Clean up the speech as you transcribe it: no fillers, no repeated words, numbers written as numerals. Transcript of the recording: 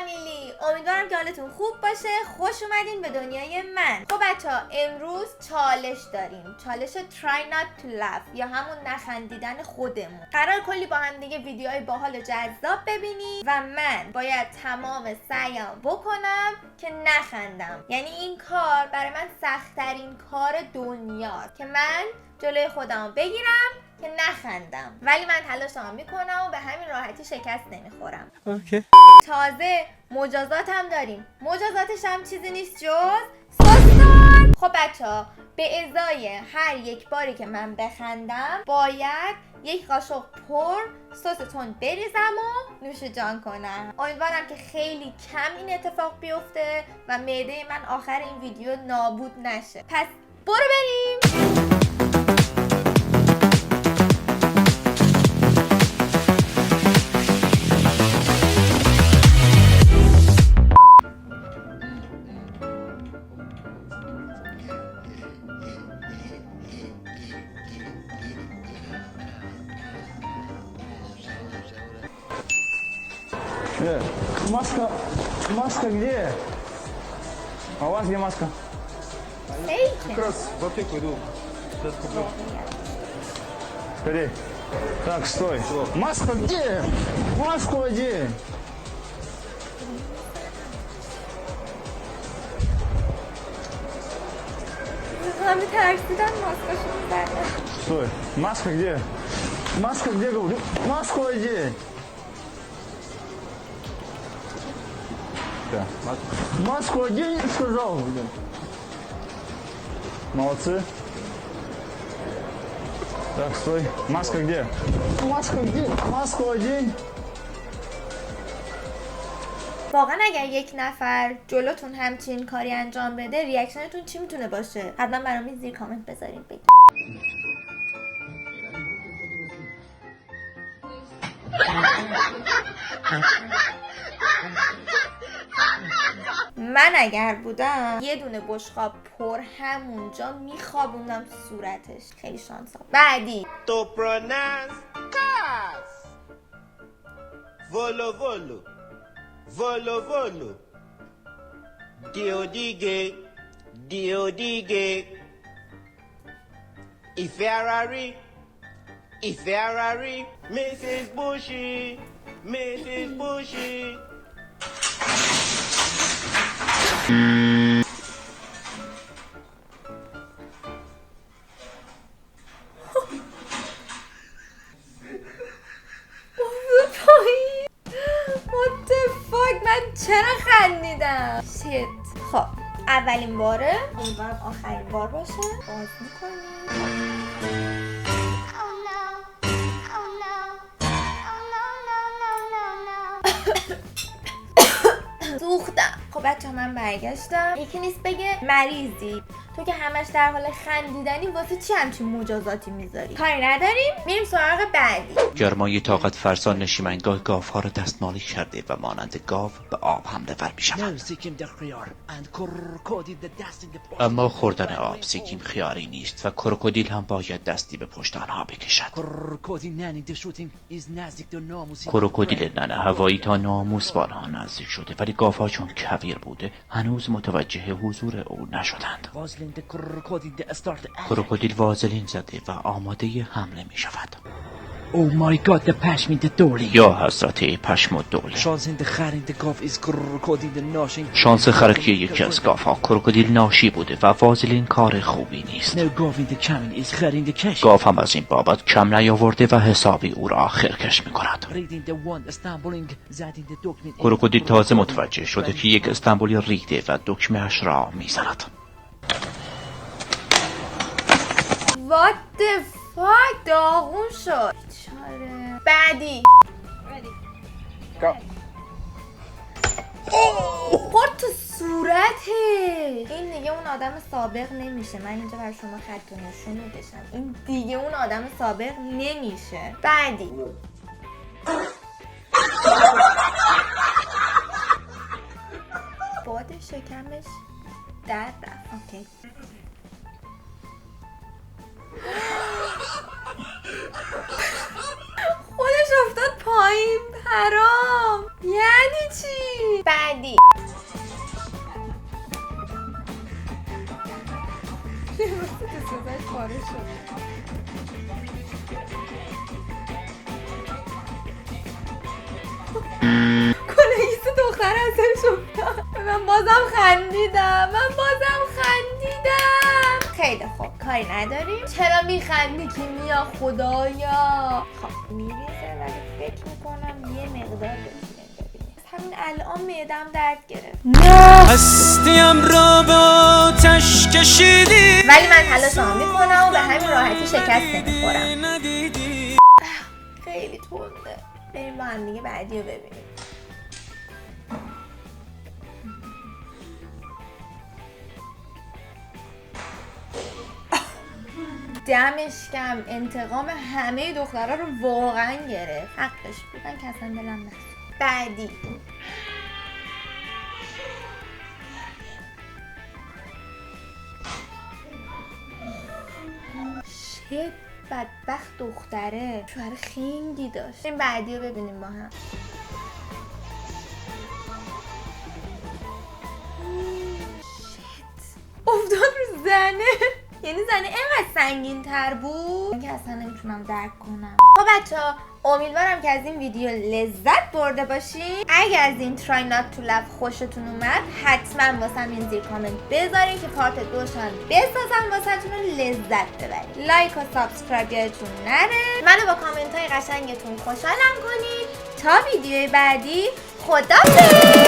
فامیلی، امیدوارم که حالتون خوب باشه. خوش اومدین به دنیای من. خب بچه‌ها، امروز چالش داریم، چالش try not to laugh یا همون نخندیدن خودمون. قرار کلی با هم دیگه ویدیوهای باحال و جذاب ببینیم و من باید تمام سعیم بکنم که نخندم. یعنی این کار برای من سخت‌ترین کار دنیاست که من جلوی خودم بگیرم که نخندم، ولی من تلاشمو میکنم و به همین راحتی شکست نمیخورم. اوکی. تازه مجازات هم داریم. مجازاتش هم چیزی نیست جز سوسن. خب بچه‌ها، به ازای هر یک باری که من بخندم باید یک قاشق پر سس تند بریزم و نوش جان کنم. امیدوارم که خیلی کم این اتفاق بیفته و معده من آخر این ویدیو نابود نشه. پس برو بریم. Маска где? А у вас где маска? Как раз в аптеку иду. Сейчас куплю. Скорей. Так, стой. Маска где? Маску одень. همه ترسیدن ماسکاشو میزنن. Стой. Маска где? Маска где, говорю? Маску одень. Да. Маску одень, сказал. Молодцы. Так, стой. Маска где? Маска где? Маску одень. واقعا اگر یک نفر جلوتون همچین کاری انجام بده ریاکشنتون چی میتونه باشه؟ حتما برام زیر کامنت بذارین بگید. من اگر بودم یه دونه بشقاب پر همونجا میخوابوندم تو صورتش. خیلی شانسم. بعدی To pronounce cars. Volo volo. Volo volo. Dio dighe. Dio dighe. I Ferrari. I Ferrari. Mrs. Bushy. Mrs. Bushy. من چرا خندیدم؟ شیت. خب اولین باره، امیدوارم آخرین بار باشه. باز میکنیم. سوختم. خب بچه من برگشتم. یکی نیست بگه مریضی، تو که همش در حال خندیدنی واسه چی همچین مجازاتی میذاری؟ کاری نداریم، میریم سراغ بعدی. گرمای طاقت فرسان نشیمنگاه گاوها را دستمالی کرده و مانند گاو به آب حمله ور میشود. اما خوردن آب سیکیم خیاری نیست و کروکودیل هم باید دستی به پشت آنها بکشد. کروکودیل ننه هوایی تا ناموس با آنها نزدیک شده، ولی گاوها چون کویر بوده هنوز متوجه حضور او نشدند. کروکودیل وازلین زده و آماده حمله می شود. Oh my god, de pashminte dålig. یا حضرت پشم و دوله. Chansen de skärinde gav is krokodil nashing. شانس خرکی یکی از گاوها کروکودیل ناشی بوده و وازلین کار خوبی نیست. Nu gavinde kamin is skärinde cash. گاو هم از این بابت کم نیاورده و حسابی او را خرکش می کند. Ridinde wand stamboling zadinde dokmin. کروکودیل تازه متوجه شده که یک استانبولی ریخته و دکمه‌اش را می زند. What the fuck؟ داغون شد. چاره. بعدی. خورد تو صورته. این دیگه اون آدم سابق نمیشه. من اینجا برای شما خط و نشون میکشم. این دیگه اون آدم سابق نمیشه. بعدی. باد شکمش درد رفت. اوکی. خودش افتاد پایین. حرام. یعنی چی؟ بعدی کلاهیس دختر ازش افتاد. من بازم خندیدم. خیلی خوب کاری نداریم. چرا میخندی کیمیا خدایا؟ خب میریزه ولی فکر میکنم یه مقدار بتونیم ببینیم. همین الان معدم درد گرفت. هستیم را به آتش کشیدی ولی من تلاشمو میکنم و به همین راحتی شکست نمیخورم. خیلی تنده. بریم با هم دیگه بعدی رو ببینیم. دمش کم انتقام همه دخترها رو واقعا گرفت. حقش بودن که اصلا دلم نسوخت. بعدی چه بدبخت دختره. شوهر خنگی داشت. این بعدی رو ببینیم با هم. افتاد رو زنه. یعنی زنه اینقدر سنگین تر بود من که اصلا نمیتونم درک کنم. خب بچه‌ها امیدوارم که از این ویدیو لذت برده باشین. اگر از این Try Not To Laugh خوشتون اومد حتما واسم این زیر کامنت بذارین که پارت 2 شم بسازم واسهتون لذت ببرین. لایک و سابسکرایب یادتون نره. منو با کامنت های قشنگتون خوشحالم کنید. تا ویدیوی بعدی خداحافظ.